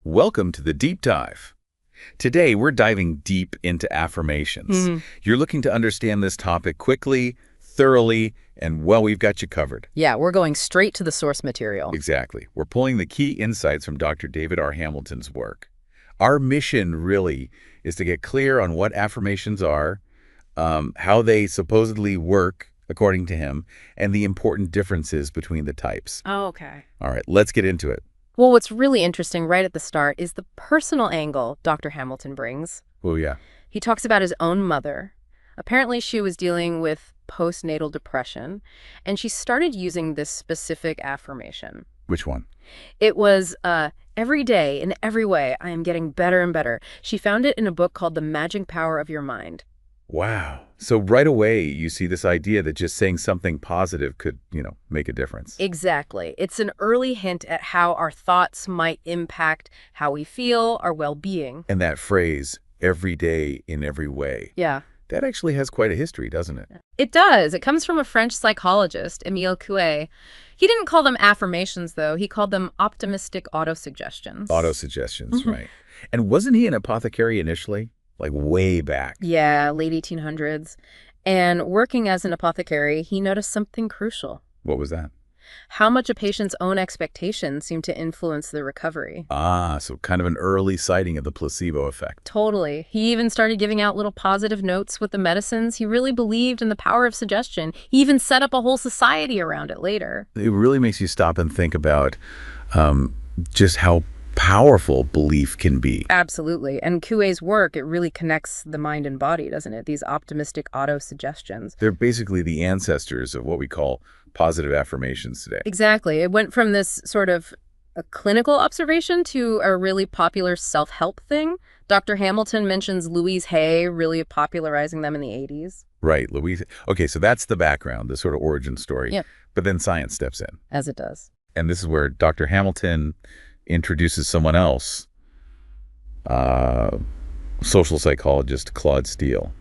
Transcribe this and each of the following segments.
Welcome to the Deep Dive. Today, we're diving deep into affirmations. You're looking to understand this topic quickly, thoroughly, and well, we've got you covered. Yeah, we're going straight to the source material. Exactly. We're pulling the key insights from Dr. David R. Hamilton's work. Our mission really is to get clear on what affirmations are, how they supposedly work, according to him, and the important differences between the types. Oh, okay. All right, let's get into it. Well, what's really interesting right at the start is the personal angle Dr. Hamilton brings. Oh, yeah. He talks about his own mother. Apparently, she was dealing with postnatal depression, and she started using this specific affirmation. Which one? It was, every day, in every way, I am getting better and better. She found it in a book called The Magic Power of Your Mind. Wow. So right away, you see this idea that just saying something positive could, make a difference. Exactly. It's an early hint at how our thoughts might impact how we feel, our well-being. And that phrase, every day in every way, Yeah. that actually has quite a history, doesn't it? It does. It comes from a French psychologist, Émile Coué. He didn't call them affirmations, though. He called them optimistic autosuggestions. Autosuggestions, right. And wasn't he an apothecary initially? Like way back? Yeah, late 1800s. And working as an apothecary, he noticed something crucial. What was that? How much a patient's own expectations seem to influence the recovery. Ah, so kind of an early sighting of the placebo effect. Totally. He even started giving out little positive notes with the medicines. He really believed in the power of suggestion. He even set up a whole society around it later. It really makes you stop and think about just how powerful belief can be. Absolutely. And Coué's work, it really connects the mind and body, doesn't it? These optimistic auto-suggestions. They're basically the ancestors of what we call positive affirmations today. Exactly. It went from this sort of a clinical observation to a really popular self-help thing. Dr. Hamilton mentions Louise Hay really popularizing them in the 80s. Right, Louise. Okay, so that's the background, the sort of origin story. Yep. But then science steps in. As it does. And this is where Dr. Hamilton introduces someone else, social psychologist Claude Steele,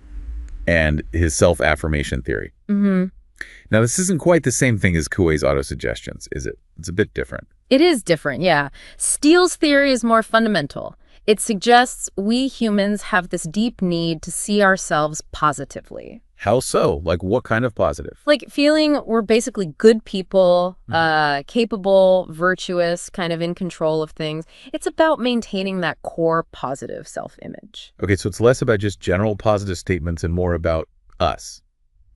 and his self-affirmation theory. Now, this isn't quite the same thing as Coué's autosuggestions, is it? It's a bit different. It is different, yeah. Steele's theory is more fundamental. It suggests we humans have this deep need to see ourselves positively. How so? Like what kind of positive? Like feeling we're basically good people, capable, virtuous, kind of in control of things. It's about maintaining that core positive self-image. Okay, so it's less about just general positive statements and more about us,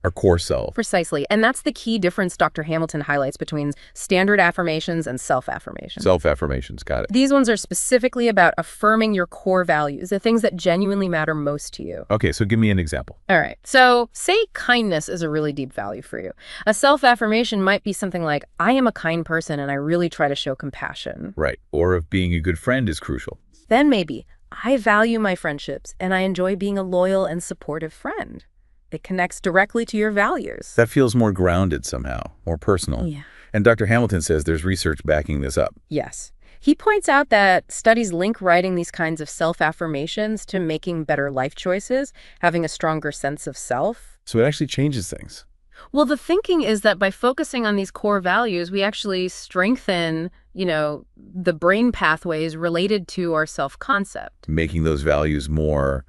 our core self. Precisely. And that's the key difference Dr. Hamilton highlights between standard affirmations and self-affirmations. Self-affirmations, got it. These ones are specifically about affirming your core values, the things that genuinely matter most to you. Okay, so give me an example. All right. So say kindness is a really deep value for you. A self-affirmation might be something like, I am a kind person and I really try to show compassion. Right. Or if being a good friend is crucial. Then maybe, I value my friendships and I enjoy being a loyal and supportive friend. It connects directly to your values. That feels more grounded somehow, more personal. Yeah. And Dr. Hamilton says there's research backing this up. Yes. He points out that studies link writing these kinds of self-affirmations to making better life choices, having a stronger sense of self. So it actually changes things. Well, the thinking is that by focusing on these core values, we actually strengthen, the brain pathways related to our self-concept. Making those values more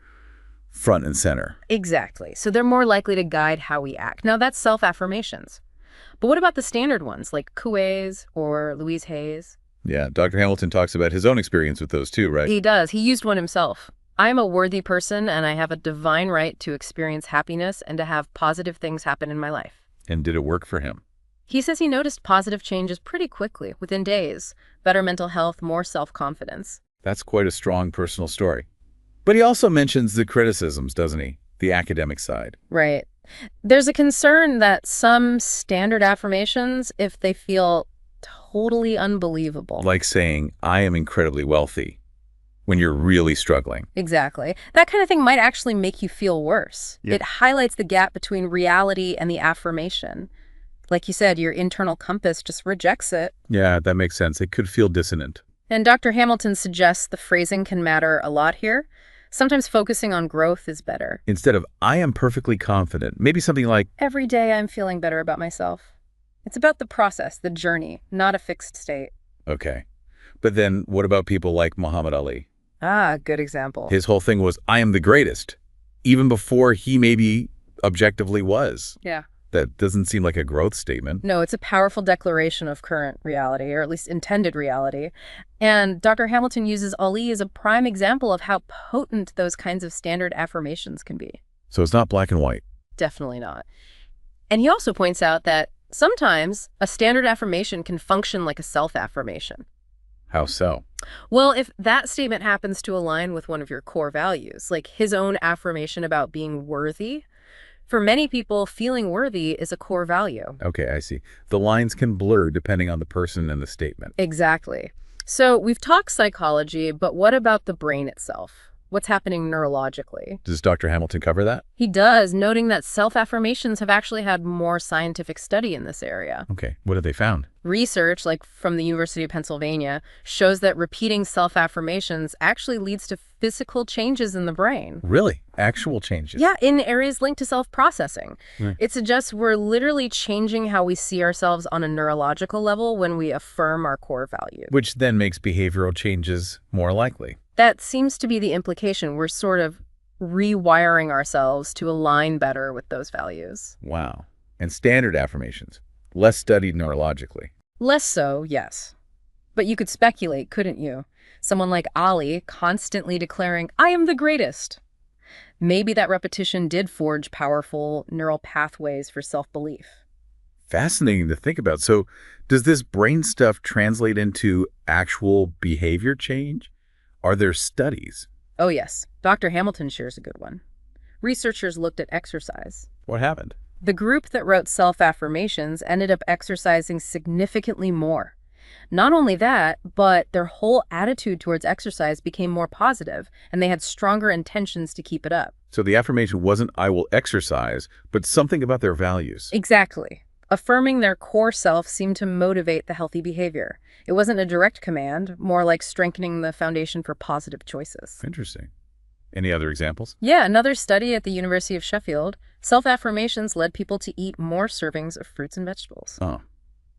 front and center. Exactly. So they're more likely to guide how we act. Now, that's self-affirmations. But what about the standard ones, like Coué's or Louise Hay's? Yeah, Dr. Hamilton talks about his own experience with those too, right? He does. He used one himself. I am a worthy person, and I have a divine right to experience happiness and to have positive things happen in my life. And did it work for him? He says he noticed positive changes pretty quickly, within days. Better mental health, more self-confidence. That's quite a strong personal story. But he also mentions the criticisms, doesn't he? The academic side. Right. There's a concern that some standard affirmations, if they feel totally unbelievable. Like saying, I am incredibly wealthy, when you're really struggling. Exactly. That kind of thing might actually make you feel worse. Yeah. It highlights the gap between reality and the affirmation. Like you said, your internal compass just rejects it. Yeah, that makes sense. It could feel dissonant. And Dr. Hamilton suggests the phrasing can matter a lot here. Sometimes focusing on growth is better. Instead of, I am perfectly confident, maybe something like, Every day I'm feeling better about myself. It's about the process, the journey, not a fixed state. okay. But then what about people like Muhammad Ali? Ah, good example. His whole thing was, I am the greatest, even before he maybe objectively was. Yeah. That doesn't seem like a growth statement. No, it's a powerful declaration of current reality, or at least intended reality. And Dr. Hamilton uses Ali as a prime example of how potent those kinds of standard affirmations can be. So it's not black and white. Definitely not. And he also points out that sometimes a standard affirmation can function like a self-affirmation. How so? Well, if that statement happens to align with one of your core values, like his own affirmation about being worthy, for many people, feeling worthy is a core value. Okay, I see. The lines can blur depending on the person and the statement. Exactly. So we've talked psychology, but what about the brain itself? What's happening neurologically? Does Dr. Hamilton cover that? He does, noting that self-affirmations have actually had more scientific study in this area. Okay, what have they found? Research, like from the University of Pennsylvania, shows that repeating self-affirmations actually leads to physical changes in the brain. Really? Actual changes? Yeah, in areas linked to self-processing. Right. It suggests we're literally changing how we see ourselves on a neurological level when we affirm our core values. Which then makes behavioral changes more likely. That seems to be the implication. We're sort of rewiring ourselves to align better with those values. Wow. And standard affirmations, less studied neurologically. Less so, yes. But you could speculate, couldn't you? Someone like Ali constantly declaring, I am the greatest. Maybe that repetition did forge powerful neural pathways for self-belief. Fascinating to think about. So does this brain stuff translate into actual behavior change? Are there studies? Oh, yes. Dr. Hamilton shares a good one. Researchers looked at exercise. What happened? The group that wrote self-affirmations ended up exercising significantly more. Not only that, but their whole attitude towards exercise became more positive, and they had stronger intentions to keep it up. So the affirmation wasn't, I will exercise, but something about their values. Exactly. Affirming their core self seemed to motivate the healthy behavior. It wasn't a direct command, more like strengthening the foundation for positive choices. Interesting. Any other examples? Yeah, another study at the University of Sheffield, self-affirmations led people to eat more servings of fruits and vegetables. Oh.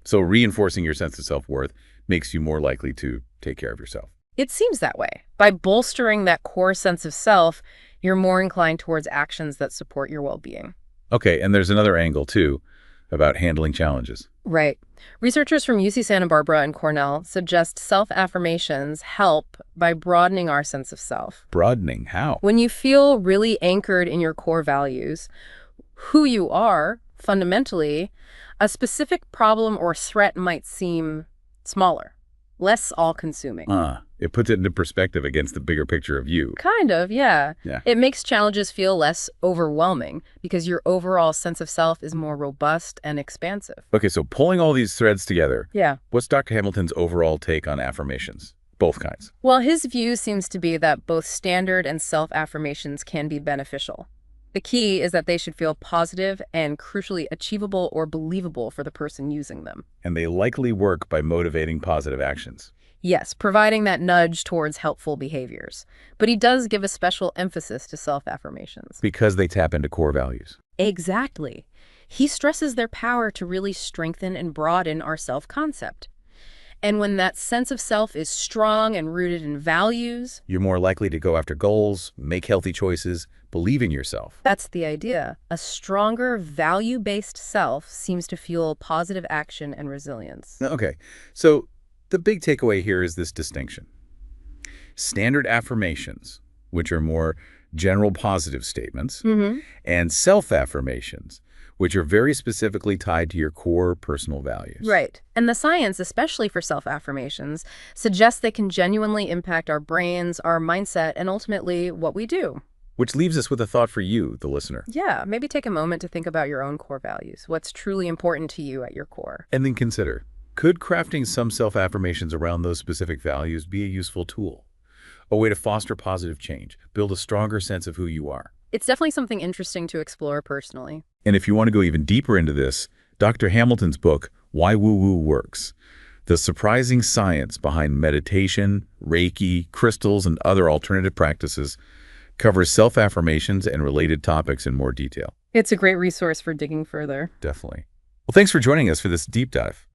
So reinforcing your sense of self-worth makes you more likely to take care of yourself. It seems that way. By bolstering that core sense of self, you're more inclined towards actions that support your well-being. Okay, and there's another angle, too, about handling challenges. Right. Researchers from UC Santa Barbara and Cornell suggest self-affirmations help by broadening our sense of self. Broadening, how? When you feel really anchored in your core values, who you are, fundamentally, a specific problem or threat might seem smaller, less all-consuming. It puts it into perspective against the bigger picture of you. Kind of, yeah. Yeah. It makes challenges feel less overwhelming because your overall sense of self is more robust and expansive. Okay, so pulling all these threads together, Yeah. what's Dr. Hamilton's overall take on affirmations? Both kinds. Well, his view seems to be that both standard and self-affirmations can be beneficial. The key is that they should feel positive and, crucially, achievable or believable for the person using them. And they likely work by motivating positive actions. Yes, providing that nudge towards helpful behaviors. But he does give a special emphasis to self-affirmations. Because they tap into core values. Exactly. He stresses their power to really strengthen and broaden our self-concept. And when that sense of self is strong and rooted in values, You're more likely to go after goals, make healthy choices, believe in yourself. that's the idea. A stronger, value-based self seems to fuel positive action and resilience. Okay, so the big takeaway here is this distinction. Standard affirmations, which are more general positive statements, and self-affirmations, which are very specifically tied to your core personal values. Right. And the science, especially for self-affirmations, suggests they can genuinely impact our brains, our mindset, and ultimately what we do. Which leaves us with a thought for you, the listener. Yeah, maybe take a moment to think about your own core values. What's truly important to you at your core? And then consider, could crafting some self-affirmations around those specific values be a useful tool? A way to foster positive change, build a stronger sense of who you are? It's definitely something interesting to explore personally. And if you want to go even deeper into this, Dr. Hamilton's book, Why Woo-Woo Works, the surprising science behind meditation, Reiki, crystals, and other alternative practices, covers self-affirmations and related topics in more detail. It's a great resource for digging further. Definitely. Well, thanks for joining us for this deep dive.